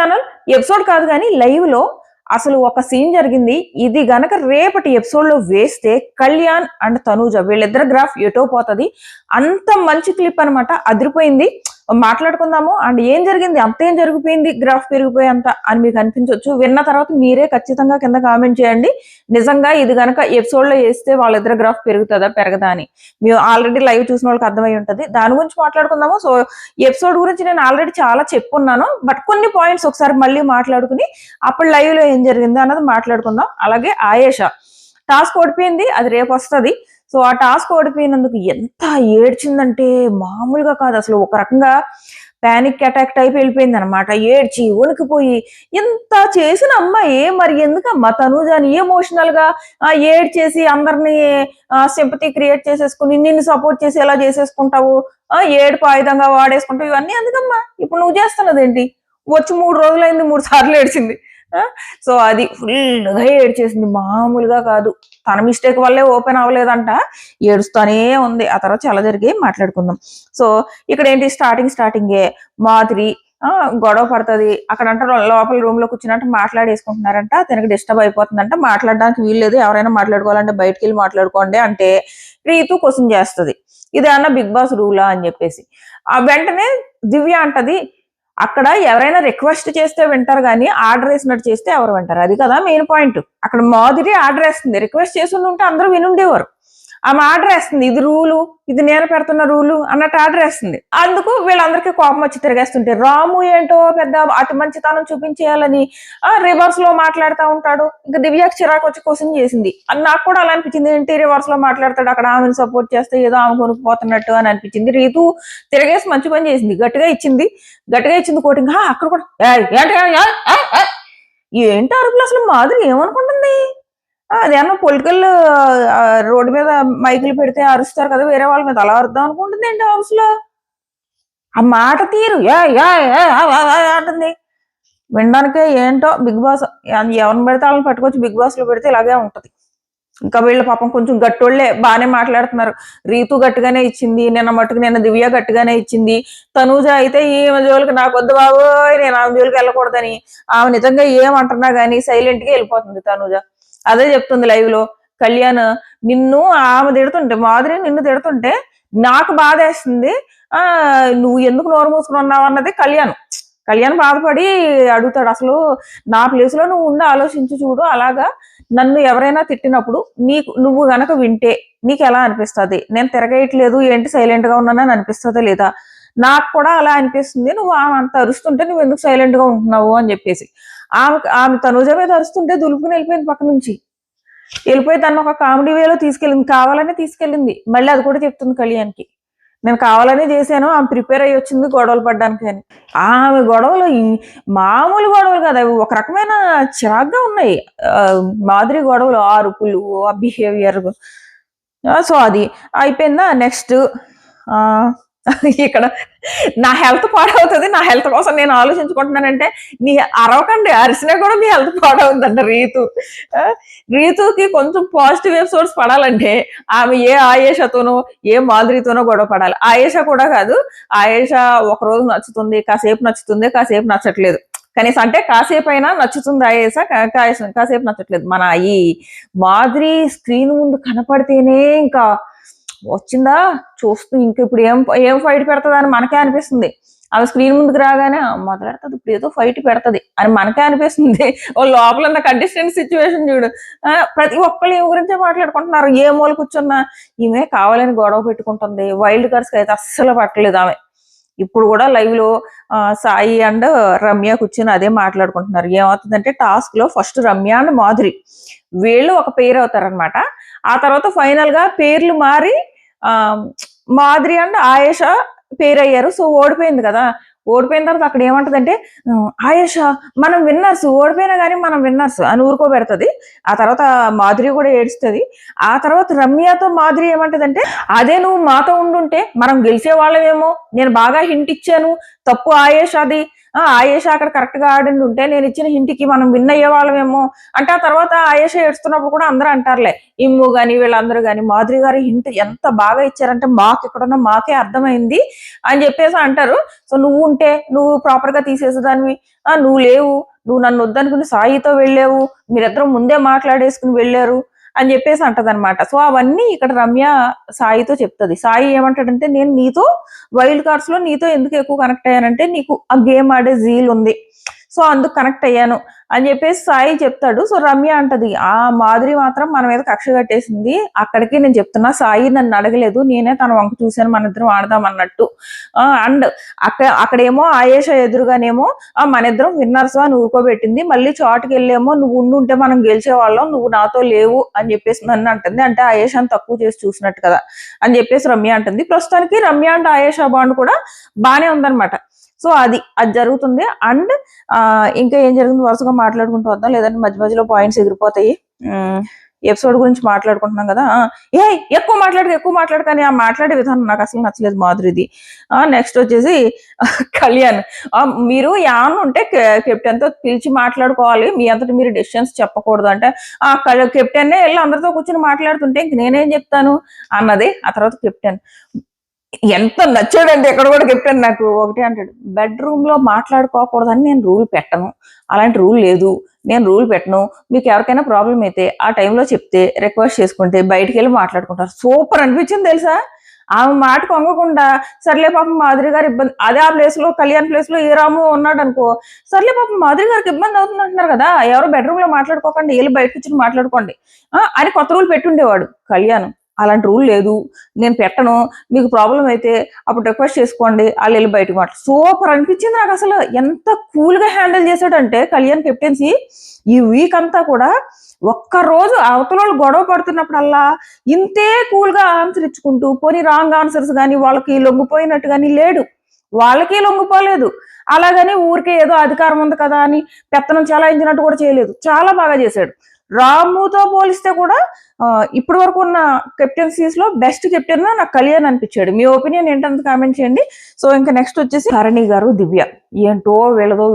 Channel episode కాదు కానీ live లో అసలు ఒక సీన్ జరిగింది. ఇది గనక రేపటి ఎపిసోడ్ లో వేస్తే కళ్యాణ్ అండ్ తనూజ వీళ్ళిద్దరు గ్రాఫ్ ఎటో పోతుంది. అంత మంచి క్లిప్ అనమాట, అదిరిపోయింది. మాట్లాడుకుందాము. అండ్ ఏం జరిగింది, అంతేం జరిగిపోయింది గ్రాఫ్ పెరిగిపోయేంత అని మీకు అనిపించవచ్చు. విన్న తర్వాత మీరే ఖచ్చితంగా కింద కామెంట్ చేయండి, నిజంగా ఇది గనక ఎపిసోడ్ లో వేస్తే వాళ్ళిద్దరు గ్రాఫ్ పెరుగుతుందా పెరగదా అని. మేము ఆల్రెడీ లైవ్ చూసిన వాళ్ళకి అర్థమై ఉంటది. దాని గురించి మాట్లాడుకుందాము. సో ఎపిసోడ్ గురించి నేను ఆల్రెడీ చాలా చెప్పున్నాను, బట్ కొన్ని పాయింట్స్ ఒకసారి మళ్ళీ మాట్లాడుకుని అప్పుడు లైవ్ లో ఏం జరిగింది అన్నది మాట్లాడుకుందాం. అలాగే ఆయేషా టాస్క్ ఓడిపోయింది, అది రేపు వస్తుంది. సో ఆ టాస్క్ ఓడిపోయినందుకు ఎంత ఏడ్చిందంటే మామూలుగా కాదు, అసలు ఒక రకంగా పానిక్ అటాక్ టైప్ వెళ్ళిపోయింది అనమాట. ఏడ్చి వణికిపోయి ఎంత చేసిన అమ్మాయి మరి ఎందుకమ్మా తనూజాని ఎమోషనల్ గా ఏడ్చేసి అందరినీ సింపతి క్రియేట్ చేసేసుకుని నిన్ను సపోర్ట్ చేసి ఎలా చేసేసుకుంటావు, ఏడుపు ఆయుధంగా వాడేసుకుంటావు, ఇవన్నీ ఎందుకమ్మా ఇప్పుడు నువ్వు చేస్తున్నది ఏంటి? వచ్చి 3 రోజులైంది, 3 సార్లు ఏడ్చింది. సో అది ఫుల్గా ఏడ్చేసింది, మామూలుగా కాదు. తన మిస్టేక్ వల్లే ఓపెన్ అవ్వలేదంట, ఏడుస్తానే ఉంది. ఆ తర్వాత చాలా జరిగి మాట్లాడుకుందాం. సో ఇక్కడ ఏంటి, స్టార్టింగే మాధురి గొడవ పడుతుంది. అక్కడ అంటే లోపల రూమ్ లో కూర్చున్నట్టు మాట్లాడేసుకుంటున్నారంట. తనకి డిస్టర్బ్ అయిపోతుందంట, మాట్లాడడానికి వీల్లేదు, ఎవరైనా మాట్లాడుకోవాలంటే బయటకు వెళ్ళి మాట్లాడుకోండి అంటే రీతు క్వశ్చన్ చేస్తుంది, ఇదేమన్నా బిగ్ బాస్ రూలా అని చెప్పేసి. వెంటనే దివ్య అంటది, అక్కడ ఎవరైనా రిక్వెస్ట్ చేస్తే వింటారు కానీ ఆర్డర్ వేసినట్టు చేస్తే ఎవరు వింటారు, అది కదా మెయిన్ పాయింట్. అక్కడ మాధురి ఆర్డర్ వేస్తుంది, రిక్వెస్ట్ చేసి ఉంటే అందరూ వినుండేవారు. ఆమె ఆర్డర్ వేస్తుంది, ఇది రూలు, ఇది నేను పెడుతున్న రూలు అన్నట్టు ఆర్డర్ వేస్తుంది. అందుకు వీళ్ళందరికీ కోపం వచ్చి తిరిగేస్తుంటే రాము ఏంటో పెద్ద అతి మంచితనం చూపించేయాలని రివర్స్ లో మాట్లాడుతూ ఉంటాడు. ఇంకా దివ్యాకి చిరాకు వచ్చి క్వశ్చన్ చేసింది. అది నాకు కూడా అలా అనిపించింది, ఏంటి రివర్స్ లో మాట్లాడతాడు, అక్కడ ఆమెను సపోర్ట్ చేస్తే ఏదో ఆమె కొనుక్కుపోతున్నట్టు అని అనిపించింది. రీతు తిరిగేసి మంచి పని చేసింది, గట్టిగా ఇచ్చింది కోటింగ్. అక్కడ కూడా ఏంటి అరుపులు, అసలు మాధురి ఏమనుకుంటుంది? అదేమన్నా పొలిటికల్ రోడ్డు మీద మైకులు పెడితే అరుస్తారు కదా వేరే వాళ్ళ మీద, అలా అరుద్దాం అనుకుంటుంది ఏంటి హౌస్ లో? ఆ మాట తీరు అంటుంది, వినడానికే ఏంటో. బిగ్ బాస్ ఎవరిని పెడితే వాళ్ళని పట్టుకొచ్చి బిగ్ బాస్ లో పెడితే ఇలాగే ఉంటది. ఇంకా వీళ్ళ పాపం కొంచెం గట్టోళ్లే బాగానే మాట్లాడుతున్నారు. రీతు గట్టిగానే ఇచ్చింది నిన్న దివ్య గట్టిగానే ఇచ్చింది. తనూజ అయితే ఈమె జోలికి నాకు వద్దు బాబోయ్, నేను ఆమె జోలికి వెళ్ళకూడదని ఆమె నిజంగా ఏమంటున్నా గానీ సైలెంట్ గా వెళ్ళిపోతుంది తనూజ. అదే చెప్తుంది లైవ్ లో. కళ్యాణ్ నిన్ను ఆమె తిడుతుంటే, మాధురి నిన్ను తిడుతుంటే నాకు బాధ వేస్తుంది, నువ్వు ఎందుకు నోరు మూసుకుని ఉన్నావు అన్నది కళ్యాణ్ బాధపడి అడుగుతాడు, అసలు నా ప్లేస్ లో నువ్వు ఉండి ఆలోచించి చూడు, అలాగా నన్ను ఎవరైనా తిట్టినప్పుడు నువ్వు గనక వింటే నీకు ఎలా అనిపిస్తుంది? నేను తిరగేయట్లేదు ఏంటి, సైలెంట్ గా ఉన్నానని అనిపిస్తుందా లేదా? నాకు కూడా అలా అనిపిస్తుంది, నువ్వు ఆమె అంత అరుస్తుంటే నువ్వు ఎందుకు సైలెంట్ గా ఉంటున్నావు అని చెప్పేసి. ఆమె తనూజ మీద అరుస్తుంటే దులుపుకుని వెళ్ళిపోయింది, పక్క నుంచి వెళ్ళిపోయి తను ఒక కామెడీ వేలో తీసుకెళ్ళింది, కావాలని తీసుకెళ్ళింది. మళ్ళీ అది కూడా చెప్తుంది కళ్యాణ్కి, నేను కావాలనే చేశాను, ఆమె ప్రిపేర్ అయ్యి వచ్చింది గొడవలు పడ్డానికి అని. ఆమె గొడవలు మామూలు గొడవలు కదా, ఒక రకమైన చిరాగ్గా ఉన్నాయి మాధురి గొడవలు, ఆ అరుపులు, ఆ బిహేవియర్. సో అది అయిపోయిందా. నెక్స్ట్ ఇక్కడ నా హెల్త్ పాడవుతుంది, నా హెల్త్ కోసం నేను ఆలోచించుకుంటున్నానంటే, నీ అరవకండి, అరిసినా కూడా మీ హెల్త్ పాడవుతుందంట. రీతుకి కొంచెం పాజిటివ్ ఎపిసోడ్స్ పడాలంటే ఆమె ఏ ఆయేషతోనో ఏ మాధురితోనో గొడవ పడాలి. ఆయేష కూడా కాదు, ఆయేష ఒక రోజు నచ్చుతుంది, కాసేపు నచ్చట్లేదు, కనీసం అంటే కాసేపు అయినా నచ్చుతుంది ఆయేష, కాసేపు నచ్చట్లేదు. మన ఈ మాధురి స్క్రీన్ ముందు కనపడితేనే ఇంకా వచ్చిందా చూస్తూ, ఇంక ఇప్పుడు ఏం ఫైట్ పెడతాది అని మనకే అనిపిస్తుంది. ఆమె స్క్రీన్ ముందుకు రాగానే మొదలెడుతుంది, ఇప్పుడు ఏదో ఫైట్ పెడతది అని మనకే అనిపిస్తుంది. లోపల ఉన్న కంటెస్టెంట్ సిచ్యువేషన్ చూడు, ప్రతి ఒక్కళ్ళు ఈమె గురించే మాట్లాడుకుంటున్నారు. ఏ మూల కూర్చున్నా ఈమె కావాలని గొడవ పెట్టుకుంటుంది. వైల్డ్ కార్డ్స్ అయితే అస్సలు పట్టలేదు ఆమె. ఇప్పుడు కూడా లైవ్ లో సాయి అండ్ రమ్య కూర్చొని అదే మాట్లాడుకుంటున్నారు. ఏమవుతుందంటే టాస్క్ లో ఫస్ట్ రమ్య అండ్ మాధురి వీళ్ళు ఒక పేరు అవుతారనమాట. ఆ తర్వాత ఫైనల్ గా పేర్లు మారి మాధురి అండ్ ఆయేష పేరు అయ్యారు. సో ఓడిపోయింది కదా, ఓడిపోయిన తర్వాత అక్కడ ఏమంటదంటే, ఆయేష మనం విన్నర్స్, ఓడిపోయినా కానీ మనం విన్నర్స్ అని ఊరుకోబెడుతుంది. ఆ తర్వాత మాధురి కూడా ఏడుస్తుంది. ఆ తర్వాత రమ్యతో మాధురి ఏమంటదంటే, అదే నువ్వు మాతో ఉండుంటే మనం గెలిచే వాళ్ళమేమో, నేను బాగా హింట్ ఇచ్చాను, తప్పు ఆయేషాది. ఆయేష అక్కడ కరెక్ట్ గా ఆడి ఉంటే నేను ఇచ్చిన హింటికి మనం విన్ అయ్యే వాళ్ళమేమో అంటే. ఆ తర్వాత ఆయేష ఏడుస్తున్నప్పుడు కూడా అందరూ అంటారులే, ఇమ్ము గాని వీళ్ళందరూ గాని మాధురి గారి హింట్ ఎంత బాగా ఇచ్చారంటే మాకు ఇక్కడున్న మాకే అర్థమైంది అని చెప్పేసి అంటారు. సో నువ్వు ఉంటే నువ్వు ప్రాపర్ గా తీసేసేదానివి, నువ్వు లేవు, నువ్వు నన్ను వద్దనుకుని సాయితో వెళ్ళావు, మీరిద్దరం ముందే మాట్లాడేసుకుని వెళ్ళారు అని చెప్పేసి అంటదనమాట. సో అవన్నీ ఇక్కడ రమ్య సాయితో చెప్తుంది. సాయి ఏమంటాడంటే, నేను నీతో వైల్డ్ కార్డ్స్ లో నీతో ఎందుకు ఎక్కువ కనెక్ట్ అయ్యానంటే నీకు ఆ గేమ్ ఆడే జీల్ ఉంది, సో అందుకు కనెక్ట్ అయ్యాను అని చెప్పేసి సాయి చెప్తాడు. సో రమ్య అంటది, ఆ మాధురి మాత్రం మన మీద కక్ష కట్టేసింది, అక్కడికి నేను చెప్తున్నా సాయి నన్ను అడగలేదు, నేనే తన వంక చూశాను, మన ఇద్దరం ఆడదాం అన్నట్టు. అండ్ అక్కడేమో ఆయేష ఎదురుగానేమో మన ఇద్దరం విన్నర్స్ అని ఊరుకోబెట్టింది, మళ్ళీ చాటుకి వెళ్ళేమో నువ్వు ఉండుంటే మనం గెలిచేవాళ్ళం, నువ్వు నాతో లేవు అని చెప్పేసి నన్ను అంటుంది. అంటే ఆయేషాని తక్కువ చేసి చూసినట్టు కదా అని చెప్పేసి రమ్య అంటుంది. ప్రస్తుతానికి రమ్య అండ్ ఆయేషా బాండ్ కూడా బానే ఉందన్నమాట. సో అది జరుగుతుంది. అండ్ ఇంకా ఏం జరిగింది వరుసగా మాట్లాడుకుంటూ వద్దాం, లేదంటే మధ్య మధ్యలో పాయింట్స్ ఎగిరిపోతాయి. ఎపిసోడ్ గురించి మాట్లాడుకుంటున్నాం కదా, ఎక్కువ మాట్లాడు కానీ ఆ మాట్లాడే విధానం నాకు అసలు నచ్చలేదు మాధురిది. నెక్స్ట్ వచ్చేసి కళ్యాణ్, మీరు యాన్ ఉంటే కెప్టెన్ తో పిలిచి మాట్లాడుకోవాలి, మీ అంతటి మీరు డెసిషన్స్ చెప్పకూడదు అంటే, కెప్టెన్నే వెళ్ళి అందరితో కూర్చొని మాట్లాడుతుంటే ఇంక నేనేం చెప్తాను అన్నది. ఆ తర్వాత కెప్టెన్ ఎంత నచ్చాడంటే ఎక్కడ కూడా కెప్టెన్ నాకు ఒకటి అంటాడు, బెడ్రూమ్ లో మాట్లాడుకోకూడదని నేను రూల్ పెట్టను, అలాంటి రూల్ లేదు, నేను రూల్ పెట్టను, మీకు ఎవరికైనా ప్రాబ్లం అయితే ఆ టైంలో చెప్తే రిక్వెస్ట్ చేసుకుంటే బయటికి వెళ్ళి మాట్లాడుకుంటారు. సూపర్ అనిపించింది తెలుసా. ఆమె మాట కొంగకుండా సర్లే పాపం మాధురి గారు ఇబ్బంది, అదే ఆ ప్లేస్ లో కళ్యాణ్ ప్లేస్ లో ఏ రాము ఉన్నాడు అనుకో, సర్లే పాపం మాధురి గారికి ఇబ్బంది అవుతుంది అంటున్నారు కదా, ఎవరో బెడ్రూమ్ లో మాట్లాడుకోకండి, వెళ్ళి బయటకు వచ్చి మాట్లాడుకోండి అని కొత్త రూల్ పెట్టుండేవాడు కళ్యాణ్. అలాంటి రూల్ లేదు, నేను పెట్టను, మీకు ప్రాబ్లం అయితే అప్పుడు రిక్వెస్ట్ చేసుకోండి, వాళ్ళు వెళ్ళి బయటకు మాట్లాడు. సూపర్ అనిపించింది నాకు అసలు. ఎంత కూల్ గా హ్యాండిల్ చేశాడంటే కళ్యాణ్ కెప్టెన్సీ. ఈ వీక్ అంతా కూడా ఒక్కరోజు అవతల గొడవ పడుతున్నప్పుడల్లా ఇంతే కూల్ గా ఆన్సర్ ఇచ్చుకుంటూ, పోనీ రాంగ్ ఆన్సర్స్ కానీ వాళ్ళకి లొంగిపోయినట్టు కానీ లేడు, వాళ్ళకి లొంగిపోలేదు, అలాగని ఊరికే ఏదో అధికారం ఉంది కదా అని పెత్తనం చలాయించినట్టు కూడా చేయలేదు, చాలా బాగా చేశాడు. రాముతో పోలిస్తే కూడా ఇప్పటి వరకు ఉన్న కెప్టెన్సీస్ లో బెస్ట్ కెప్టెన్ నాకు కళ్యాణ్ అనిపించాడు. మీ ఒపీనియన్ ఏంటంత కామెంట్ చేయండి. సో ఇంకా నెక్స్ట్ వచ్చేసి హరణి గారు దివ్య, ఏంటో వీళ్ళదో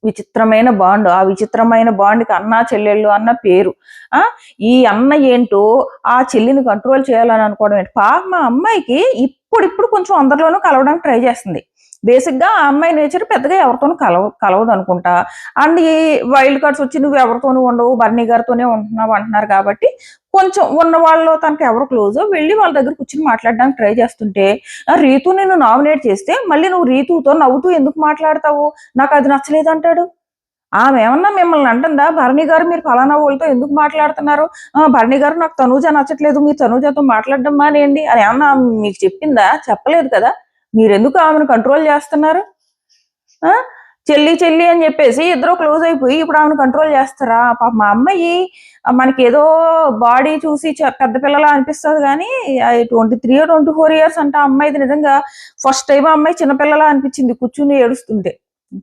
విచిత్రమైన బాండ్. ఆ విచిత్రమైన బాండ్కి అన్నా చెల్లెళ్ళు అన్న పేరు. ఈ అన్న ఏంటో ఆ చెల్లిని కంట్రోల్ చేయాలని అనుకోవడం ఏంటి. మా అమ్మాయికి ఇప్పుడు కొంచెం అందరిలోనూ కలవడానికి ట్రై చేస్తుంది. బేసిక్ గా ఆ అమ్మాయి నేచర్ పెద్దగా ఎవరితోనూ కలవదు అనుకుంటా. అండ్ ఈ వైల్డ్ కార్డ్స్ వచ్చి నువ్వు ఎవరితోనూ ఉండవు, బర్నీ గారితోనే ఉంటున్నావు అంటున్నారు కాబట్టి కొంచెం ఉన్న వాళ్ళు తనకు ఎవరు క్లోజ్ వెళ్ళి వాళ్ళ దగ్గర కూర్చొని మాట్లాడడానికి ట్రై చేస్తుంటే, రీతు నిన్ను నామినేట్ చేస్తే మళ్ళీ నువ్వు రీతుతో నవ్వుతూ ఎందుకు మాట్లాడతావు, నాకు అది నచ్చలేదు అంటాడు. ఆమె ఏమన్నా మిమ్మల్ని అంటుందా, భరణి గారు మీరు ఫలానా వాళ్ళతో ఎందుకు మాట్లాడుతున్నారు, భరణి గారు నాకు తనూజ నచ్చట్లేదు, మీరు తనూజతో మాట్లాడడం మానేయండి అని ఏమన్నా మీకు చెప్పిందా? చెప్పలేదు కదా. మీరెందుకు ఆమెను కంట్రోల్ చేస్తున్నారు? చెల్లి అని చెప్పేసి ఇద్దరు క్లోజ్ అయిపోయి ఇప్పుడు ఆమెను కంట్రోల్ చేస్తారా? పాప మా అమ్మాయి మనకి ఏదో బాడీ చూసి పెద్ద పిల్లలా అనిపిస్తుంది కానీ 23 or 24 years అంటే ఆ అమ్మాయిది నిజంగా ఫస్ట్ టైం ఆ అమ్మాయి చిన్నపిల్లలా అనిపించింది కూర్చుని ఏడుస్తుంటే.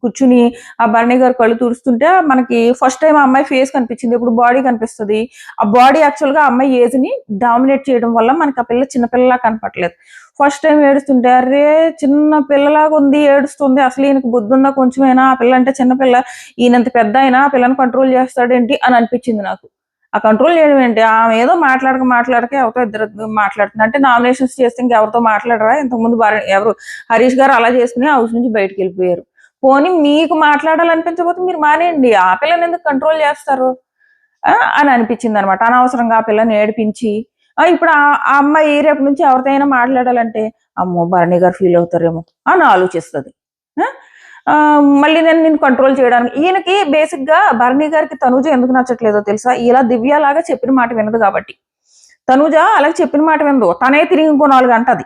కూర్చుని ఆ భరణి గారు కళ్ళు తుడుస్తుంటే మనకి ఫస్ట్ టైం ఆ అమ్మాయి ఫేస్ కనిపించింది, ఇప్పుడు బాడీ కనిపిస్తుంది. ఆ బాడీ యాక్చువల్ గా అమ్మాయి ఏజ్ ని డామినేట్ చేయడం వల్ల మనకి ఆ పిల్ల చిన్నపిల్లలా కనపట్లేదు. ఫస్ట్ టైం ఏడుస్తుంటే అరే చిన్న పిల్లలాగా ఉంది, ఏడుస్తుంది, అసలు ఈయనకు బుద్ధి ఉందా కొంచెమైనా, ఆ పిల్ల అంటే చిన్నపిల్ల, ఈయనంత పెద్ద అయినా ఆ పిల్లని కంట్రోల్ చేస్తాడేంటి అని అనిపించింది నాకు. ఆ కంట్రోల్ చేయడం ఏంటి, ఆమె ఏదో మాట్లాడక ఎవరితో ఇద్దరు మాట్లాడుతుంది అంటే, నామినేషన్స్ చేస్తే ఇంకెవరితో మాట్లాడరా, ఇంతకుముందు ఎవరు హరీష్ గారు అలా చేసుకుని హౌస్ నుంచి బయటకు వెళ్ళిపోయారు. పోనీ మీకు మాట్లాడాలనిపించకపోతే మీరు మానేయండి, ఆ పిల్లని ఎందుకు కంట్రోల్ చేస్తారు అని అనిపించింది అనమాట. అనవసరంగా ఆ పిల్లని ఏడిపించి ఇప్పుడు ఆ అమ్మాయి రేపు నుంచి ఎవరితోనైనా మాట్లాడాలంటే అమ్మో భరణి గారు ఫీల్ అవుతారేమో అని ఆలోచిస్తుంది. మళ్ళీ నేను కంట్రోల్ చేయడానికి. ఈయనకి బేసిక్ గా భరణి గారికి తనూజ ఎందుకు నచ్చట్లేదో తెలుసా, ఇలా దివ్య లాగా చెప్పిన మాట వినదు కాబట్టి. తనూజ అలాగే చెప్పిన మాట వినదు, తనే తిరిగి ఇంకో 4 అంటది.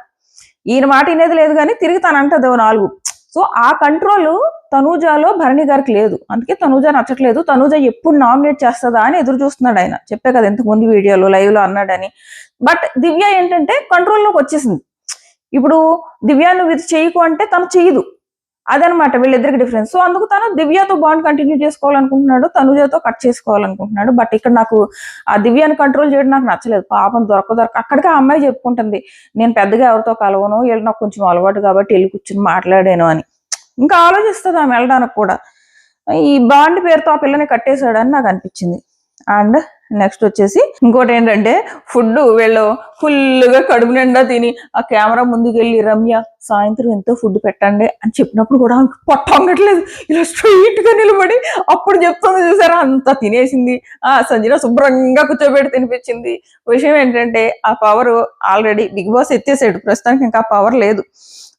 ఈయన మాట వినేది లేదు కానీ తిరిగి తను అంటది 4. సో ఆ కంట్రోల్ తనూజలో భరణి గారికి లేదు, అందుకే తనూజ నచ్చట్లేదు. తనూజ ఎప్పుడు నామినేట్ చేస్తుందా అని ఎదురు చూస్తున్నాడు ఆయన. చెప్పే కదా ఇంతకు ముందు వీడియోలో లైవ్ లో అన్నాడని. బట్ దివ్య ఏంటంటే కంట్రోల్లోకి వచ్చేసింది. ఇప్పుడు దివ్య నువ్వు ఇది చేయకు అంటే తను చేయదు, అదనమాట వీళ్ళిద్దరికి డిఫరెన్స్. సో అందుకు తను దివ్యతో బాండ్ కంటిన్యూ చేసుకోవాలనుకుంటున్నాడు, తనుజతో కట్ చేసుకోవాలనుకుంటున్నాడు. బట్ ఇక్కడ నాకు ఆ దివ్యాన్ని కంట్రోల్ చేయడం నాకు నచ్చలేదు. పాపం దొరక అక్కడికి ఆ అమ్మాయి చెప్పుకుంటుంది, నేను పెద్దగా ఎవరితో కలవను, వీళ్ళు నాకు కొంచెం అలవాటు కాబట్టి వెళ్ళి కూర్చొని మాట్లాడాను అని. ఇంకా ఆలోచిస్తుంది ఆమె వెళ్ళడానికి కూడా. ఈ బాండ్ పేరుతో ఆ పిల్లని కట్టేశాడని నాకు అనిపించింది. అండ్ నెక్స్ట్ వచ్చేసి ఇంకోటి ఏంటంటే ఫుడ్ వీళ్ళు ఫుల్గా కడుపు నిండా తిని ఆ కెమెరా ముందుకు వెళ్ళి రమ్య సాయంత్రం ఎంతో ఫుడ్ పెట్టండి అని చెప్పినప్పుడు కూడా పొట్ట వంగట్లేదు, ఇలా స్ట్రైట్ గా నిలబడి అప్పుడు చెప్తుంది చూసారా, అంత తినేసింది. సంజన శుభ్రంగా కూర్చోబెట్టి తినిపించింది. విషయం ఏంటంటే ఆ పవర్ ఆల్రెడీ బిగ్ బాస్ ఎత్తేసాడు, ప్రస్తుతానికి ఇంకా పవర్ లేదు.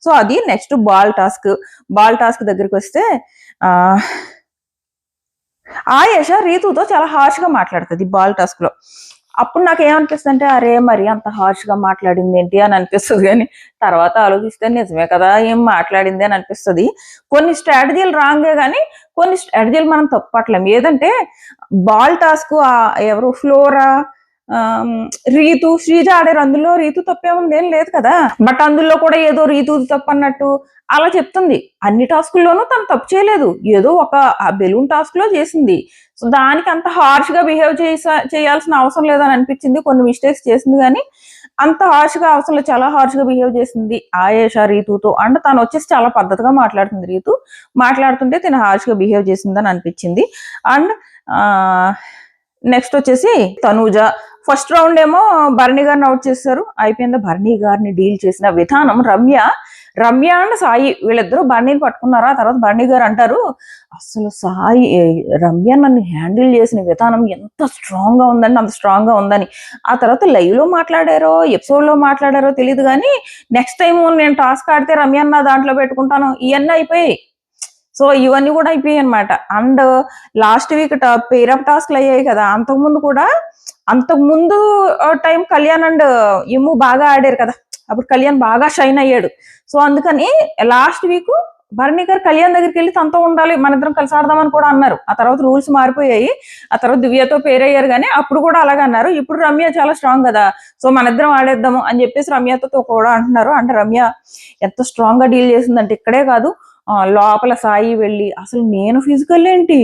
సో అది నెక్స్ట్ బాల్ టాస్క్ దగ్గరికి వస్తే ఆయేష రీతుతో చాలా హార్ష్ గా మాట్లాడుతుంది బాల్ టాస్క్ లో. అప్పుడు నాకు ఏమనిపిస్తుంది అంటే అరే మరి అంత హార్ష్ గా మాట్లాడింది ఏంటి అని అనిపిస్తుంది, కానీ తర్వాత ఆలోచిస్తే నిజమే కదా ఏం మాట్లాడింది అని అనిపిస్తుంది. కొన్ని స్ట్రాటజీలు రాంగే కానీ కొన్ని స్ట్రాటజీలు మనం తప్పట్లేం. ఏదంటే బాల్ టాస్క్ ఎవరు ఫ్లోరా రీతు శ్రీజ ఆడారు, అందులో రీతు తప్పేముంది ఏం లేదు కదా, బట్ అందులో కూడా ఏదో రీతు తప్పు అన్నట్టు అలా చెప్తుంది. అన్ని టాస్కుల్లోనూ తను తప్పు చేయలేదు, ఏదో ఒక బెలూన్ టాస్క్ లో చేసింది. సో దానికి అంత హార్ష్ గా బిహేవ్ చేయాల్సిన అవసరం లేదని అనిపించింది. కొన్ని మిస్టేక్స్ చేసింది కానీ అంత హార్ష్ గా అవసరం లేదు, చాలా హార్ష్ గా బిహేవ్ చేసింది ఆయేష రీతుతో. అండ్ తను వచ్చేసి చాలా పద్ధతిగా మాట్లాడుతుంది, రీతు మాట్లాడుతుంటే తను హార్ష్ గా బిహేవ్ చేసిందని అనిపించింది. అండ్ నెక్స్ట్ వచ్చేసి తనూజ ఫస్ట్ రౌండ్ ఏమో భరణి గారిని అవుట్ చేశారు, అయిపోయింది. భరణి గారిని డీల్ చేసిన విధానం రమ్య అండ్ సాయి వీళ్ళిద్దరూ భరణిని పట్టుకున్నారా. తర్వాత భరణి గారు అంటారు అసలు రమ్య నన్ను హ్యాండిల్ చేసిన విధానం ఎంత స్ట్రాంగ్ గా ఉందండి, అంత స్ట్రాంగ్ గా ఉందని. ఆ తర్వాత లైవ్ లో మాట్లాడారో ఎపిసోడ్ లో మాట్లాడారో తెలియదు కానీ నెక్స్ట్ టైం నేను టాస్క్ ఆడితే రమ్య నా దాంట్లో పెట్టుకుంటాను ఇవన్నీ అయిపోయాయి. సో ఇవన్నీ కూడా అయిపోయాయి అనమాట. అండ్ లాస్ట్ వీక్ పేరప్ టాస్క్లు అయ్యాయి కదా, అంతకుముందు టైం కళ్యాణ్ అండ్ ఇమ్ము బాగా ఆడారు కదా, అప్పుడు కళ్యాణ్ బాగా షైన్ అయ్యాడు. సో అందుకని లాస్ట్ వీక్ భరణి గారు కళ్యాణ్ దగ్గరికి వెళ్ళి తనతో ఉండాలి, మన ఇద్దరం కలిసి ఆడదామని కూడా అన్నారు. ఆ తర్వాత రూల్స్ మారిపోయాయి, ఆ తర్వాత దివ్యతో పేరయ్యారు కానీ అప్పుడు కూడా అలాగే అన్నారు. ఇప్పుడు రమ్య చాలా స్ట్రాంగ్ కదా, సో మన ఇద్దరం ఆడేద్దాము అని చెప్పేసి రమ్యతో కూడా అంటున్నారు. అంటే రమ్య ఎంత స్ట్రాంగ్ గా డీల్ చేసిందంటే ఇక్కడే కాదు లోపల సాయి వెళ్ళి అసలు నేను ఫిజికల్ ఏంటి,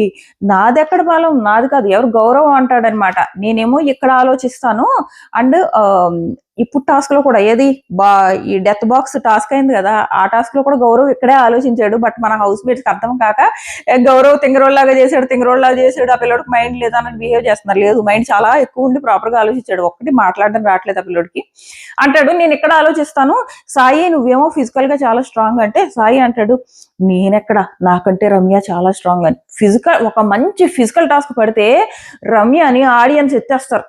నాది ఎక్కడ బలం, నాది కాదు ఎవరు గౌరవం అంటాడనమాట. నేనేమో ఇక్కడ ఆలోచిస్తాను. అండ్ ఇప్పుడు టాస్క్ లో కూడా ఏది ఈ డెత్ బాక్స్ టాస్క్ అయింది కదా, ఆ టాస్క్ లో కూడా గౌరవ్ ఇక్కడే ఆలోచించాడు. బట్ మన హౌస్ మేట్స్ అర్థం కాక గౌరవ్ తింగరోళ్ళలాగా చేశాడు, ఆ పిల్లడికి మైండ్ లేదా అని బిహేవ్ చేస్తున్నారు. లేదు, మైండ్ చాలా ఎక్కువ ఉండి ప్రాపర్ గా ఆలోచించాడు, ఒక్కటి మాట్లాడడం రావట్లేదు ఆ పిల్లడికి. అంటాడు నేను ఇక్కడ ఆలోచిస్తాను. సాయి నువ్వేమో ఫిజికల్ గా చాలా స్ట్రాంగ్ అంటే సాయి అంటాడు నేనెక్కడ, నాకంటే రమ్య చాలా స్ట్రాంగ్ అని. ఒక మంచి ఫిజికల్ టాస్క్ పడితే రమ్యని ఆడియన్స్ ఎత్తేస్తారు.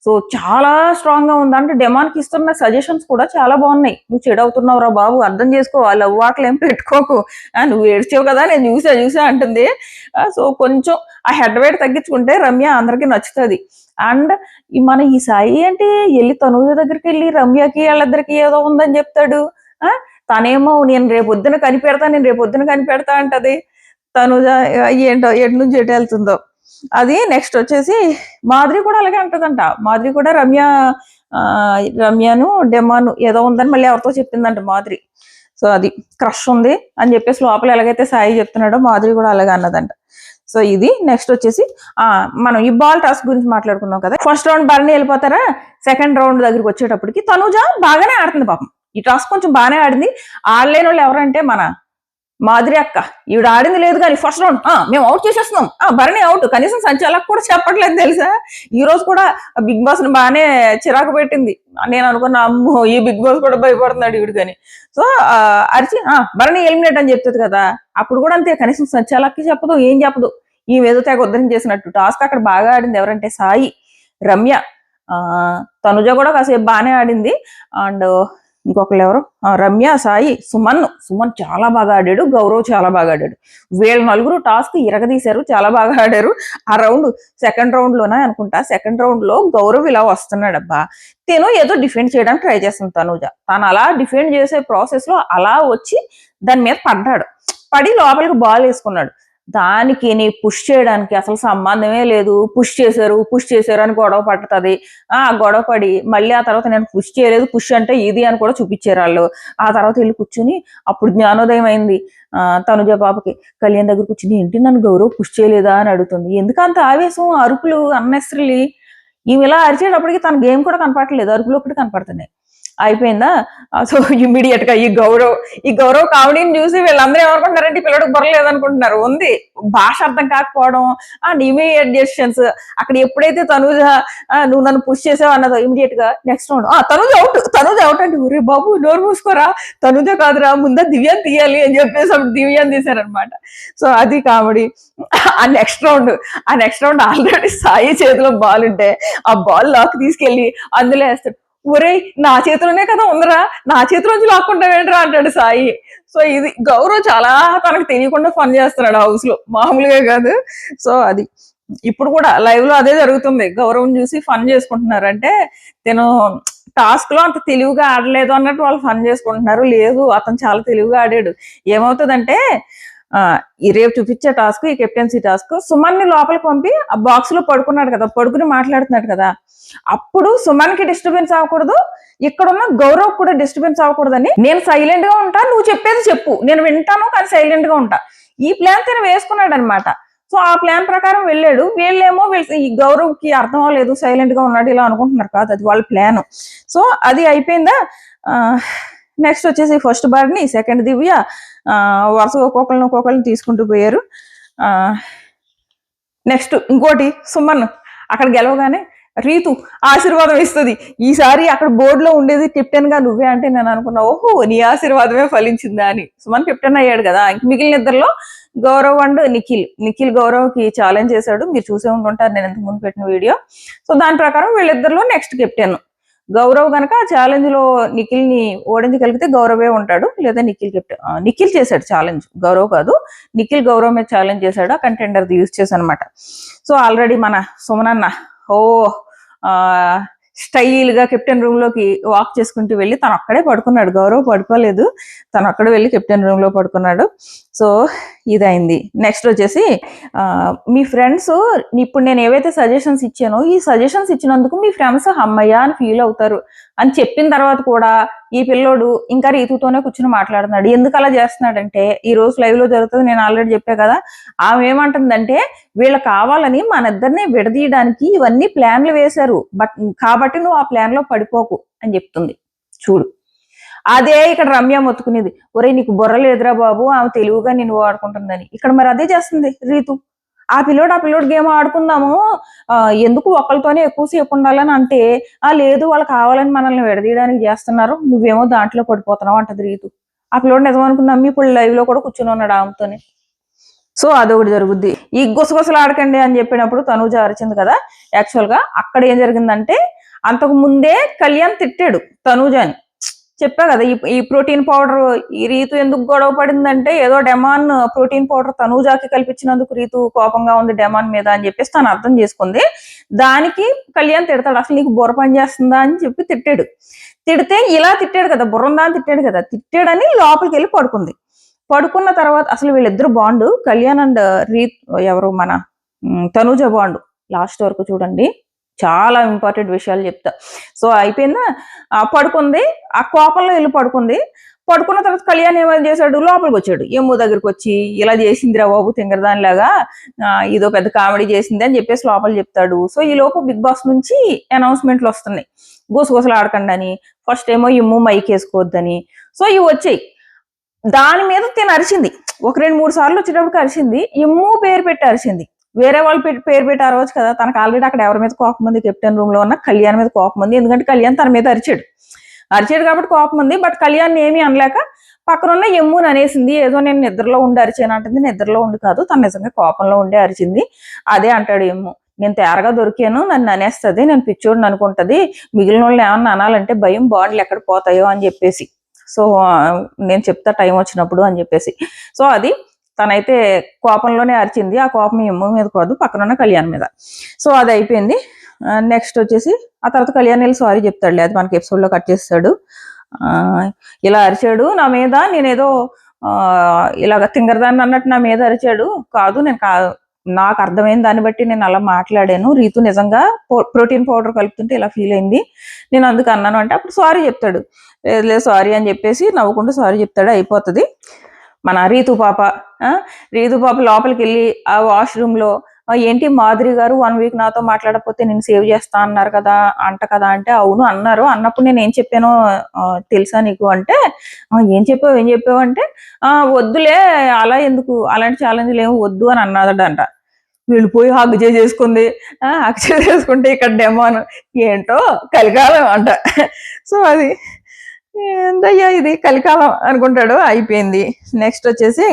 సో చాలా స్ట్రాంగ్ గా ఉంది. అంటే డెమాన్కి ఇస్తున్న సజెషన్స్ కూడా చాలా బాగున్నాయి. నువ్వు చెడవుతున్నావు రా బాబు, అర్థం చేసుకో, లవ్ వాటలు ఏం పెట్టుకోకు, నువ్వు ఏడ్చావు కదా నేను చూసా అంటుంది. సో కొంచెం ఆ హెడ్ వెయిట్ తగ్గించుకుంటే రమ్య అందరికి నచ్చుతుంది. అండ్ ఈ సాయి ఏంటి వెళ్ళి తనూజ దగ్గరికి వెళ్ళి రమ్యకి వాళ్ళిద్దరికి ఏదో ఉందని చెప్తాడు. తనేమో నేను రేపొద్దున కనిపెడతా అంటది. తనూజ ఏంటో ఎటు నుంచి ఎటు వెళ్తుందో అది. నెక్స్ట్ వచ్చేసి మాధురి కూడా అలాగే అంటదంట. మాధురి కూడా రమ్యను డెమాను ఏదో ఉందని మళ్ళీ ఎవరితో చెప్పిందంట మాధురి. సో అది క్రష్ ఉంది అని చెప్పేసి లోపల ఎలాగైతే సాయి చెప్తున్నాడో మాధురి కూడా అలాగే అన్నదంట. సో ఇది నెక్స్ట్ వచ్చేసి మనం ఈ బాల్ టాస్క్ గురించి మాట్లాడుకున్నాం కదా. ఫస్ట్ రౌండ్ భరణి వెళ్ళిపోతారా, సెకండ్ రౌండ్ దగ్గరికి వచ్చేటప్పటికి తనూజ బాగానే ఆడుతుంది పాపం. ఈ టాస్క్ కొంచెం బాగానే ఆడింది. ఆడలేని వాళ్ళు ఎవరంటే మన మాధురి అక్క, ఈవిడ ఆడింది లేదు కానీ ఫస్ట్ రౌండ్ మేము అవుట్ చేసేస్తున్నాం, భరణి అవుట్, కనీసం సంచాలకు కూడా చెప్పట్లేదు తెలుసా. ఈ రోజు కూడా బిగ్ బాస్ ని బాగానే చిరాకు పెట్టింది. నేను అనుకున్నా అమ్మో ఈ బిగ్ బాస్ కూడా భయపడుతున్నాడు ఈవిడికని. సో అరిచి భరణి ఎలిమినేట్ అని చెప్తుంది కదా, అప్పుడు కూడా అంతే, కనీసం సంచాలకి చెప్పదు, ఏం చెప్పదు. ఈ ఏదో తెగ ఉద్ధరణ చేసినట్టు. టాస్క్ అక్కడ బాగా ఆడింది ఎవరంటే సాయి, రమ్య, తనుజ కూడా కాసేపు బాగానే ఆడింది. అండ్ ఇంకొకరు ఎవరు, రమ్య, సాయి, సుమన్ చాలా బాగా ఆడాడు, గౌరవ్ చాలా బాగా ఆడాడు. వీళ్ళ నలుగురు టాస్క్ ఇరగదీశారు, చాలా బాగా ఆడారు. ఆ రౌండ్ సెకండ్ రౌండ్ లోనే అనుకుంటా, సెకండ్ రౌండ్ లో గౌరవ్ ఇలా వస్తున్నాడు అబ్బా, తను ఏదో డిఫెండ్ చేయడానికి ట్రై చేస్తుంది తనూజ. తను అలా డిఫెండ్ చేసే ప్రాసెస్ లో అలా వచ్చి దాని మీద పడి లోపలికి బాల్ వేసుకున్నాడు. దానికి నీ పుష్ చేయడానికి అసలు సంబంధమే లేదు. పుష్ చేశారు అని గొడవ పడుతుంది. గొడవ పడి మళ్ళీ ఆ తర్వాత నేను పుష్ చేయలేదు, పుష్ అంటే ఇది అని కూడా చూపించారు వాళ్ళు. ఆ తర్వాత వెళ్ళి కూర్చుని అప్పుడు జ్ఞానోదయం అయింది తనుజ పాపకి. కళ్యాణ్ దగ్గర కూర్చుని ఏంటి నన్ను గౌరవ్ పుష్ చేయలేదా అని అడుగుతుంది. ఎందుకంత ఆవేశం, అరుపులు అన్నెసరీ. ఈమె ఇలా అరిచేటప్పటికి తన గేమ్ కూడా కనపడట్లేదు, అరుపులు ఒకటి కనపడుతున్నాయి. అయిపోయిందా. సో ఇమ్మీడియట్ గా ఈ గౌరవ్ కామెడీని చూసి వీళ్ళందరూ ఏమనుకుంటున్నారంటే పిల్లడికి బుర్రలేదనుకుంటున్నారు. ఉంది భాష అర్థం కాకపోవడం అండ్ ఇమీడియట్ డెసిషన్స్. అక్కడ ఎప్పుడైతే తనూజ నువ్వు నన్ను పుష్ చేసావు అన్నదో ఇమీడియట్ గా నెక్స్ట్ రౌండ్ తనూజ అవుట్ అంటే ఊరే బాబు నోరు మూసుకోరా, తనూజ కాదురా ముందా దివ్యాన్ని తీయాలి అని చెప్పేసి అప్పుడు దివ్యాన్ని తీశారనమాట. సో అది కామెడీ. ఆ నెక్స్ట్ రౌండ్ ఆల్రెడీ సాయి చేతిలో బాల్ ఉంటే ఆ బాల్ లాక్ తీసుకెళ్లి అందులో వేస్తాడు. ఒరే నా చేతిలోనే కదా ఉందరా, నా చేతిలోంచి లాక్కుంటావేంట్రా అంటాడు సాయి. సో ఇది గౌరవ్ చాలా తనకు తెలియకుండా ఫన్ చేస్తున్నాడు హౌస్ లో, మామూలుగా కాదు. సో అది ఇప్పుడు కూడా లైవ్ లో అదే జరుగుతుంది. గౌరవం చూసి ఫన్ చేసుకుంటున్నారు. అంటే నేను టాస్క్ లో అంత తెలివిగా ఆడలేదు అన్నట్టు వాళ్ళు ఫన్ చేసుకుంటున్నారు. లేదు అతను చాలా తెలివిగా ఆడాడు. ఏమవుతుందంటే ఈ రేపు చూపించే టాస్క్, ఈ కెప్టెన్సీ టాస్క్, సుమన్ ని లోపలికి పంపి ఆ బాక్స్ లో పడుకున్నాడు కదా, పడుకుని మాట్లాడుతున్నాడు కదా, అప్పుడు సుమన్ కి డిస్టర్బెన్స్ అవ్వకూడదు, ఇక్కడున్న గౌరవ్ కూడా డిస్టర్బెన్స్ అవ్వకూడదని నేను సైలెంట్ గా ఉంటా, నువ్వు చెప్పేది చెప్పు, నేను వింటాను కానీ సైలెంట్ గా ఉంటా, ఈ ప్లాన్ తను వేసుకున్నాడు అనమాట. సో ఆ ప్లాన్ ప్రకారం వెళ్ళాడు. వీళ్ళేమో ఈ గౌరవ్ కి అర్థం అవ్వలేదు, సైలెంట్ గా ఉన్నాడు ఇలా అనుకుంటున్నారు. కాదు, అది వాళ్ళ ప్లాన్. సో అది అయిపోయిందా. నెక్స్ట్ వచ్చేసి ఫస్ట్ బార్ని, సెకండ్ దివ్య, వరుసగా ఒక్కొక్కరిని తీసుకుంటూ పోయారు. నెక్స్ట్ ఇంకోటి సుమన్ అక్కడ గెలవగానే రీతు ఆశీర్వాదం ఇస్తుంది. ఈసారి అక్కడ బోర్డులో ఉండేది కెప్టెన్ గా నువ్వే అంటే నేను అనుకున్నా, ఓహో నీ ఆశీర్వాదమే ఫలించిందా అని. సుమన్ కెప్టెన్ అయ్యాడు కదా. మిగిలిన ఇద్దరిలో గౌరవ్ అండ్ నిఖిల్ గౌరవ్ కి ఛాలెంజ్ చేశాడు. మీరు చూసే ఉంటుంటారు నేను ఇంతకు ముందు పెట్టిన వీడియో. సో దాని ప్రకారం వీళ్ళిద్దరిలో నెక్స్ట్ కెప్టెన్ గౌరవ్ గనక ఆ ఛాలెంజ్ లో నిఖిల్ ని ఓడించగలిగితే గౌరవే ఉంటాడు, లేదా నిఖిల్ చేశాడు ఛాలెంజ్, గౌరవ్ కాదు. నిఖిల్ గౌరవ్ మీద ఛాలెంజ్ చేశాడు, ఆ కంటెండర్ యూజ్ చేశానమాట. సో ఆల్రెడీ మన సుమనన్న స్టైల్ గా కెప్టెన్ రూమ్ లోకి వాక్ చేసుకుంటూ వెళ్ళి తను అక్కడే పడుకున్నాడు. గౌరవ్ పడుకోలేదు, తను అక్కడే వెళ్ళి కెప్టెన్ రూమ్ లో పడుకున్నాడు. సో ఇదైంది. నెక్స్ట్ వచ్చేసి మీ ఫ్రెండ్స్ ఇప్పుడు నేను ఏవైతే సజెషన్స్ ఇచ్చానో ఈ సజెషన్స్ ఇచ్చినందుకు మీ ఫ్రెండ్స్ అమ్మయ్య అని ఫీల్ అవుతారు అని చెప్పిన తర్వాత కూడా ఈ పిల్లోడు ఇంకా రీతుతోనే కూర్చుని మాట్లాడుతున్నాడు. ఎందుకు అలా చేస్తున్నాడంటే ఈ రోజు లైవ్ లో జరుగుతుంది, నేను ఆల్రెడీ చెప్పా కదా. ఆమె ఏమంటుందంటే వీళ్ళు కావాలని మన ఇద్దరిని విడదీయడానికి ఇవన్నీ ప్లాన్లు వేశారు, కాబట్టి నువ్వు ఆ ప్లాన్ లో పడిపోకు అని చెప్తుంది. చూడు, అదే ఇక్కడ రమ్య మొత్తుకునేది, ఒరే నీకు బుర్ర లేదురా బాబు, ఆమె తెలివిగా నేను వాడుకుంటుందని. ఇక్కడ మరి అదే చేస్తుంది రీతు. ఆ పిల్లోడు గేమ్ ఆడుకుందాము, ఎందుకు ఒకరితోనే ఎక్కువసేపు ఉండాలని అంటే, లేదు వాళ్ళు కావాలని మనల్ని విడదీయడానికి చేస్తున్నారు, నువ్వేమో దాంట్లో పడిపోతున్నావు అంటది రీతు. ఆ పిల్లోడు నిజం అనుకున్నాం, ఇప్పుడు లైవ్ లో కూడా కూర్చుని ఉన్నాడు ఆమెతోనే. సో అదొకటి జరుగుద్ది. ఈ గుసగుసలు ఆడకండి అని చెప్పినప్పుడు తనూజ అరిచింది కదా. యాక్చువల్ గా అక్కడ ఏం జరిగిందంటే అంతకు ముందే కళ్యాణ్ తిట్టాడు తనూజని. చెప్పా కదా, ఈ ప్రోటీన్ పౌడర్ ఈ రీతు ఎందుకు గొడవ పడిందంటే ఏదో డెమాన్ ప్రోటీన్ పౌడర్ తనూజాకి కల్పించినందుకు రీతు కోపంగా ఉంది డెమాన్ మీద అని చెప్పేసి తను అర్థం చేసుకుంది. దానికి కళ్యాణ్ తిడతాడు, అసలు నీకు బుర్ర పని చేస్తుందా అని చెప్పి తిట్టాడు. తిడితే ఇలా తిట్టాడు కదా, బుర్రందా అని తిట్టాడు కదా, తిట్టాడని లోపలికి వెళ్ళి పడుకుంది. పడుకున్న తర్వాత అసలు వీళ్ళిద్దరు బాండు, కళ్యాణ్ అండ్ ఎవరు మన తనూజ బాండు లాస్ట్ వరకు చూడండి, చాలా ఇంపార్టెంట్ విషయాలు చెప్తా. సో అయిపోయిందా, పడుకుంది, ఆ కోపంలో వెళ్ళి పడుకుంది. పడుకున్న తర్వాత కళ్యాణ్ ఏమైనా చేశాడు, లోపలికి వచ్చాడు. ఏమో దగ్గరికి వచ్చి ఇలా చేసిందిరా బాబు తింగరదానిలాగా, ఇదో పెద్ద కామెడీ చేసింది అని చెప్పేసి లోపల చెప్తాడు. సో ఈ లోపు బిగ్ బాస్ నుంచి అనౌన్స్మెంట్లు వస్తున్నాయి, గుసగుసలు ఆడకండి అని. ఫస్ట్ ఏమో ఇమ్ము మైక్ వేసుకోవద్దని. సో ఇవి వచ్చాయి. దాని మీద తిని అరిచింది, ఒక 2-3 సార్లు వచ్చేటప్పటికి అరిచింది. ఇమ్ము పేరు పెట్టి అరిచింది, వేరే వాళ్ళు పేరు పెట్టి అరవచ్చు కదా. తనకు ఆల్రెడీ అక్కడ ఎవరి మీద కోపం ఉంది, కెప్టెన్ రూమ్ లో ఉన్న కళ్యాణ్ మీద కోపం ఉంది. ఎందుకంటే కళ్యాణ్ తన మీద అరిచాడు కాబట్టి కోపం ఉంది. బట్ కళ్యాణ్ ఏమీ అనలేక పక్కనున్న ఎమ్ముని అనేసింది. ఏదో నేను నిద్రలో ఉండి అరిచాను అంటుంది. నిద్రలో ఉండి కాదు, తను నిజంగా కోపంలో ఉండి అరిచింది. అదే అంటాడు ఎమ్ము, నేను తేరగా దొరికాను, నన్ను అనేస్తుంది, నేను పిచ్చోడిని అనుకుంటది, మిగిలిన వాళ్ళని ఏమన్నా అనాలంటే భయం, బాండ్లు ఎక్కడ పోతాయో అని చెప్పేసి. సో నేను చెప్తా టైం వచ్చినప్పుడు అని చెప్పేసి. సో అది తనైతే కోపంలోనే అరిచింది. ఆ కోపం ఎమ్ము మీద కాదు, పక్కనున్న కళ్యాణ్ మీద. సో అది అయిపోయింది. నెక్స్ట్ వచ్చేసి ఆ తర్వాత కళ్యాణ్ వెళ్ళి సారీ చెప్తాడులే, అది మనకి ఎపిసోడ్ లో కట్ చేస్తాడు. ఇలా అరిచాడు నా మీద, నేనేదో ఇలాగ తింగరదాన్ని అన్నట్టు నా మీద అరిచాడు, కాదు నేను నాకు అర్థమైంది దాన్ని బట్టి నేను అలా మాట్లాడాను, రీతు నిజంగా ప్రోటీన్ పౌడర్ కలుపుతుంటే ఇలా ఫీల్ అయింది, నేను అందుకు అన్నాను అంటే అప్పుడు సారీ చెప్తాడు. లేదు సారీ అని చెప్పేసి నవ్వుకుంటూ సారీ చెప్తాడు, అయిపోతుంది. మన రీతు పాప లోపలికి వెళ్ళి ఆ వాష్రూమ్ లో ఏంటి మాధురి గారు 1 వీక్ నాతో మాట్లాడకపోతే నేను సేవ్ చేస్తా అన్నారు కదా కదా అంటే అవును అన్నారు. అన్నప్పుడు నేను ఏం చెప్పానో తెలుసా నీకు అంటే ఏం చెప్పావు అంటే వద్దులే అలా ఎందుకు అలాంటి ఛాలెంజ్లు ఏమి వద్దు అని అన్నాడంట. వెళ్ళిపోయి హగ్ చేసేసుకుంది. హగ్ చేసేసుకుంటే ఇక్కడ డెమోన్ ఏంటో కలికాలం అంట. సో అది ఏంటయ్యా ఇది కలికాలం అనుకుంటాడు. అయిపోయింది. నెక్స్ట్ వచ్చేసి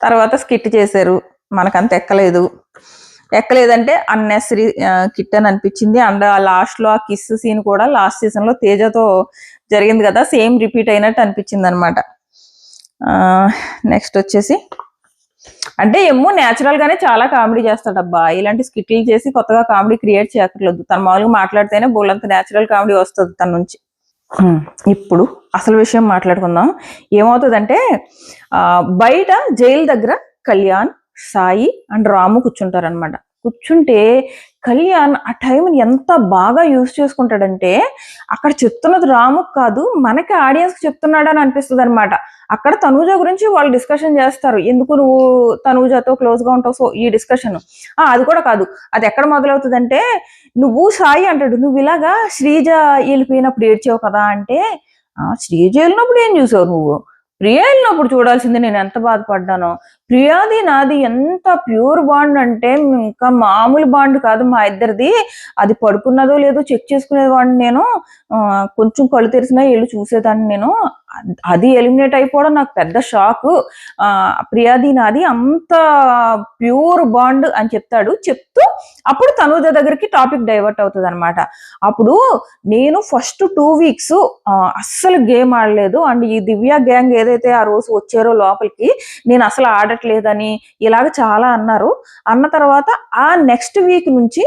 తర్వాత స్కిట్ చేశారు. మనకంత ఎక్కలేదంటే అన్నెసరీ కిట్ అని అనిపించింది. అండ్ లాస్ట్ లో ఆ కిస్ సీన్ కూడా లాస్ట్ సీజన్ లో తేజతో జరిగింది కదా, సేమ్ రిపీట్ అయినట్టు అనిపించింది అనమాట. నెక్స్ట్ వచ్చేసి అంటే ఏమో న్యాచురల్ గానే చాలా కామెడీ చేస్తాడబ్బా. ఇలాంటి స్కిట్లు చేసి కొత్తగా కామెడీ క్రియేట్ చేయక్కర్లేదు. తను మామూలుగా మాట్లాడితేనే బోలంత న్యాచురల్ కామెడీ వస్తుంది తన నుంచి. ఇప్పుడు అసలు విషయం మాట్లాడుకుందాం. ఏమవుతుందంటే బయట జైలు దగ్గర కళ్యాణ్, సాయి అండ్ రాము కూర్చుంటారనమాట. కూర్చుంటే కళ్యాణ్ ఆ టైంని ఎంత బాగా యూజ్ చేసుకుంటాడంటే అక్కడ చెప్తున్నది రాముకు కాదు మనకి ఆడియన్స్ చెప్తున్నాడు అని అనిపిస్తుంది అనమాట. అక్కడ తనూజ గురించి వాళ్ళు డిస్కషన్ చేస్తారు. ఎందుకు నువ్వు తనూజతో క్లోజ్ గా ఉంటావు, సో ఈ డిస్కషన్ అది కూడా కాదు. అది ఎక్కడ మొదలవుతుందంటే నువ్వు సాయి అంటాడు, నువ్వు ఇలాగా శ్రీజ వెళ్ళిపోయినప్పుడు ఏడ్చావు కదా అంటే శ్రీజ వెళ్ళినప్పుడు ఏం చూసావు నువ్వు, ప్రియా వెళ్ళినప్పుడు చూడాల్సింది నేను ఎంత బాధపడ్డానో. ప్రియాది నాది ఎంత ప్యూర్ బాండ్ అంటే ఇంకా మామూలు బాండ్ కాదు మా ఇద్దరిది. అది పడుకున్నదో లేదో చెక్ చేసుకునేవాడిని నేను. కొంచెం కళ్ళు తెరిసినా వెళ్ళి చూసేదాన్ని నేను. అది ఎలిమినేట్ అయిపోవడం నాకు పెద్ద షాక్. ప్రియాది నాది అంత ప్యూర్ బాండ్ అని చెప్తూ అప్పుడు తనూజ దగ్గరికి టాపిక్ డైవర్ట్ అవుతుంది అనమాట. అప్పుడు నేను ఫస్ట్ 2 వీక్స్ అస్సలు గేమ్ ఆడలేదు. అండ్ ఈ దివ్య గ్యాంగ్ ఏదైతే ఆ రోజు వచ్చారో లోపలికి నేను అసలు ఆడట్లేదని ఇలాగ చాలా అన్నారు. అన్న తర్వాత ఆ నెక్స్ట్ వీక్ నుంచి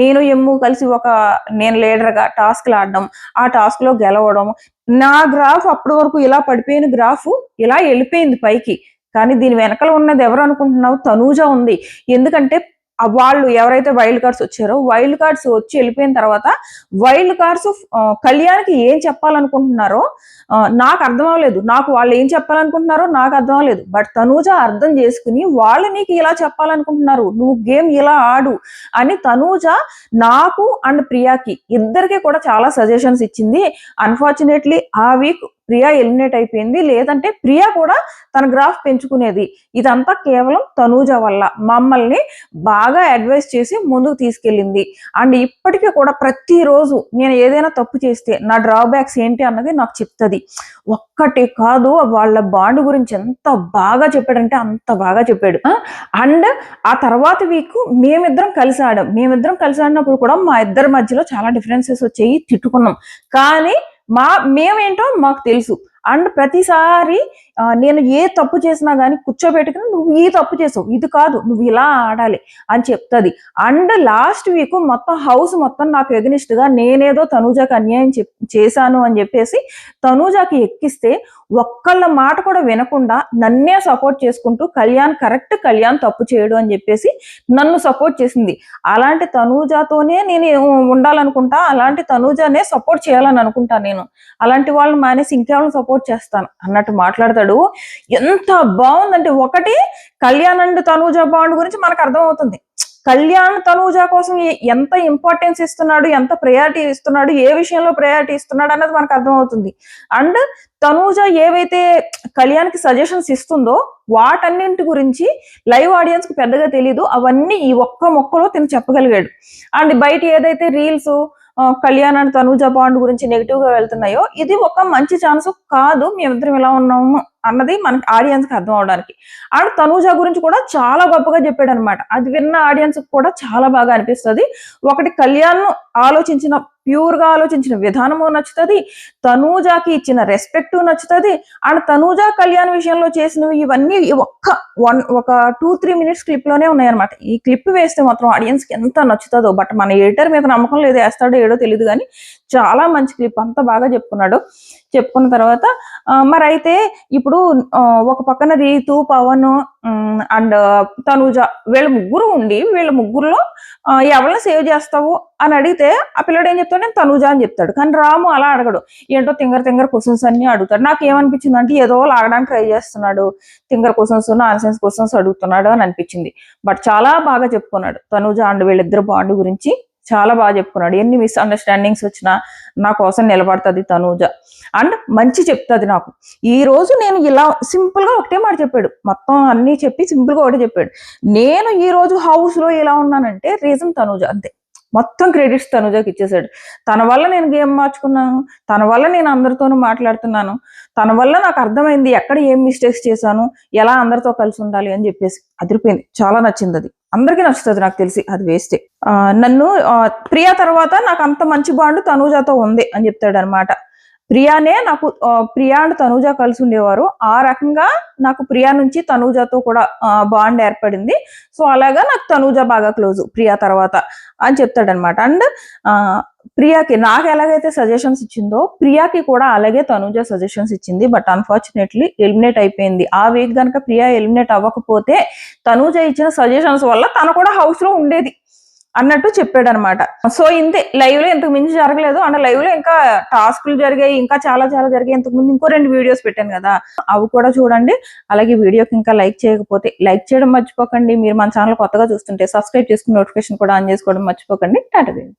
నేను ఎమ్ము కలిసి నేను లీడర్గా టాస్క్లు ఆడడం, ఆ టాస్క్ లో గెలవడం, నా గ్రాఫ్ అప్పటి వరకు ఇలా పడిపోయిన గ్రాఫ్ ఇలా వెళ్ళిపోయింది పైకి. కానీ దీని వెనకాల ఉన్నది ఎవరు అనుకుంటున్నావు? తనూజ ఉంది. ఎందుకంటే వాళ్ళు ఎవరైతే వైల్డ్ కార్డ్స్ వచ్చారో వైల్డ్ కార్డ్స్ వచ్చి వెళ్ళిపోయిన తర్వాత వైల్డ్ కార్డ్స్ కళ్యాణ్కి ఏం చెప్పాలనుకుంటున్నారో నాకు అర్థం అవ్వలేదు. నాకు వాళ్ళు ఏం చెప్పాలనుకుంటున్నారో నాకు అర్థం అవ్వలేదు. బట్ తనూజ అర్థం చేసుకుని వాళ్ళు నీకు ఇలా చెప్పాలనుకుంటున్నారు, నువ్వు గేమ్ ఇలా ఆడు అని తనూజ నాకు అండ్ ప్రియాకి ఇద్దరికి కూడా చాలా సజెషన్స్ ఇచ్చింది. అన్ఫార్చునేట్లీ ఆ వీక్ ప్రియా ఎలిమినేట్ అయిపోయింది. లేదంటే ప్రియా కూడా తన గ్రాఫ్ పెంచుకునేది. ఇదంతా కేవలం తనూజ వల్ల మమ్మల్ని బాగా అడ్వైస్ చేసి ముందుకు తీసుకెళ్ళింది. అండ్ ఇప్పటికీ కూడా ప్రతిరోజు నేను ఏదైనా తప్పు చేస్తే నా డ్రాబ్యాక్స్ ఏంటి అన్నది నాకు చెప్తుంది. ఒక్కటి కాదు, వాళ్ళ బాండ్ గురించి ఎంత బాగా చెప్పాడంటే అంత బాగా చెప్పాడు. అండ్ ఆ తర్వాత వీక్ మేమిద్దరం కలిసి ఆడినప్పుడు కూడా మా ఇద్దరి మధ్యలో చాలా డిఫరెన్సెస్ వచ్చాయి, తిట్టుకున్నాం. కానీ మేమేంటో మాకు తెలుసు. అండ్ ప్రతిసారి నేను ఏ తప్పు చేసినా కానీ కూర్చోబెట్టుకుని నువ్వు ఈ తప్పు చేసావు, ఇది కాదు, నువ్వు ఇలా ఆడాలి అని చెప్తుంది. అండ్ లాస్ట్ వీక్ మొత్తం హౌస్ మొత్తం నాకు ఎగనిస్ట్ గా నేనేదో తనూజాకి అన్యాయం చేశాను అని చెప్పేసి తనూజాకి ఎక్కిస్తే ఒక్కళ్ళ మాట కూడా వినకుండా నన్నే సపోర్ట్ చేసుకుంటూ కళ్యాణ్ కరెక్ట్, కళ్యాణ్ తప్పు చేయడు అని చెప్పేసి నన్ను సపోర్ట్ చేసింది. అలాంటి తనూజాతోనే నేను ఉండాలనుకుంటా, అలాంటి తనూజానే సపోర్ట్ చేయాలని అనుకుంటా. నేను అలాంటి వాళ్ళని మానేసి ఇంకెవరిని సపోర్ట్ చేస్తాను అన్నట్టు మాట్లాడతాడు. ఎంత బాగుందంటే ఒకటి కళ్యాణ్ అండ్ తనూజ బాండ్ గురించి మనకు అర్థమవుతుంది. కళ్యాణ్ తనూజ కోసం ఎంత ఇంపార్టెన్స్ ఇస్తున్నాడు, ఎంత ప్రయారిటీ ఇస్తున్నాడు, ఏ విషయంలో ప్రయారిటీ ఇస్తున్నాడు అన్నది మనకు అర్థమవుతుంది. అండ్ తనూజ ఏవైతే కళ్యాణ్కి సజెషన్స్ ఇస్తుందో వాటన్నింటి గురించి లైవ్ ఆడియన్స్ కు పెద్దగా తెలియదు. అవన్నీ ఈ ఒక్క మొక్కలో తిని చెప్పగలిగాడు. అండ్ బయట ఏదైతే reels Kalyan and Tanuja bond గురించి నెగిటివ్ గా వెళ్తున్నాయో ఇది ఒక మంచి ఛాన్స్ కాదు, మేమిద్దరం ఎలా ఉన్నాము అన్నది మనకి ఆడియన్స్ కి అర్థం అవడానికి. అండ్ తనూజ గురించి కూడా చాలా గొప్పగా చెప్పాడు అనమాట. అది విన్న ఆడియన్స్ కూడా చాలా బాగా అనిపిస్తుంది. ఒకటి కళ్యాణ్ ఆలోచించిన ప్యూర్ గా ఆలోచించిన విధానము నచ్చుతుంది, తనూజాకి ఇచ్చిన రెస్పెక్ట్ నచ్చుతుంది. అండ్ తనూజ కళ్యాణ్ విషయంలో చేసినవి ఇవన్నీ ఒక 2-3 మినిట్స్ క్లిప్ లోనే ఉన్నాయన్నమాట. ఈ క్లిప్ వేస్తే మాత్రం ఆడియన్స్ కి ఎంత నచ్చుతుందో. బట్ మన ఎడిటర్ మీద నమ్మకం లేదు, వేస్తాడో ఏడో తెలియదు, కానీ చాలా మంచి క్లిప్, అంత బాగా చెప్పుకున్నాడు. చెప్పుకున్న తర్వాత మరి అయితే ఇప్పుడు ఒక పక్కన రీతు, పవన్ అండ్ తనూజ వీళ్ళ ముగ్గురు ఉండి వీళ్ళ ముగ్గురులో ఎవరిని సేవ్ చేస్తావు అని అడిగితే ఆ పిల్లడు ఏం చెప్తాడు, నేను తనూజ అని చెప్తాడు. కానీ రాము అలా అడగడు, ఏంటో తింగర్ క్వశ్చన్స్ అన్ని అడుగుతాడు. నాకు ఏమనిపించింది అంటే ఏదో లాగడానికి ట్రై చేస్తున్నాడు, తింగర్ క్వశ్చన్స్, నాన్సెన్స్ క్వశ్చన్స్ అడుగుతున్నాడు అని అనిపించింది. బట్ చాలా బాగా చెప్పుకున్నాడు తనూజ అండ్ వీళ్ళిద్దరు బాండ్ గురించి చాలా బాగా చెప్పుకున్నాడు. ఎన్ని మిస్అండర్స్టాండింగ్స్ వచ్చినా నా కోసం నిలబడుతుంది తనూజ అండ్ మంచి చెప్తుంది నాకు. ఈ రోజు నేను ఇలా సింపుల్ గా ఒకటే మాట చెప్పాడు, మొత్తం అన్ని చెప్పి సింపుల్ గా ఒకటే చెప్పాడు, నేను ఈ రోజు హౌస్ లో ఇలా ఉన్నానంటే రీజన్ తనూజ, అంతే. మొత్తం క్రెడిట్స్ తనూజకి ఇచ్చేసాడు. తన వల్ల నేను గేమ్ మార్చుకున్నాను, తన వల్ల నేను అందరితోనూ మాట్లాడుతున్నాను, తన వల్ల నాకు అర్థమైంది ఎక్కడ ఏం మిస్టేక్స్ చేశాను, ఎలా అందరితో కలిసి ఉండాలి అని చెప్పేసి. అదిరిపోయింది, చాలా నచ్చింది. అది అందరికీ నచ్చుతుంది నాకు తెలిసి, అది వేస్టే. నన్ను ప్రియా తర్వాత నాకు అంత మంచి బాండ్ తనూజతో ఉంది అని చెప్తాడు అనమాట. ప్రియానే నాకు, ప్రియా అండ్ తనూజ కలిసి ఉండేవారు, ఆ రకంగా నాకు ప్రియా నుంచి తనూజతో కూడా బాండ్ ఏర్పడింది. సో అలాగా నాకు తనూజ బాగా క్లోజ్ ప్రియా తర్వాత అని చెప్తాడనమాట. అండ్ ప్రియాకి నాకు ఎలాగైతే సజెషన్స్ ఇచ్చిందో ప్రియాకి కూడా అలాగే తనూజ సజెషన్స్ ఇచ్చింది. బట్ అన్ఫార్చునేట్లీ ఎలిమినేట్ అయిపోయింది. ఆ వీక్ కనుక ప్రియా ఎలిమినేట్ అవ్వకపోతే తనూజ ఇచ్చిన సజెషన్స్ వల్ల తను కూడా హౌస్ లో ఉండేది అన్నట్టు చెప్పాడు అనమాట. సో ఇంతే, లైవ్ లో ఇంతకు మించి జరగలేదు. అండ్ లైవ్ లో ఇంకా టాస్క్లు జరిగాయి, ఇంకా చాలా జరిగాయి. ఇంతకు ముందు ఇంకో 2 వీడియోస్ పెట్టాను కదా, అవి కూడా చూడండి. అలాగే వీడియోకి ఇంకా లైక్ చేయకపోతే లైక్ చేయడం మర్చిపోకండి. మీరు మన ఛానల్ కొత్తగా చూస్తుంటే సబ్స్క్రైబ్ చేసుకుని నోటిఫికేషన్ కూడా ఆన్ చేసుకోవడం మర్చిపోకండి. టాటా.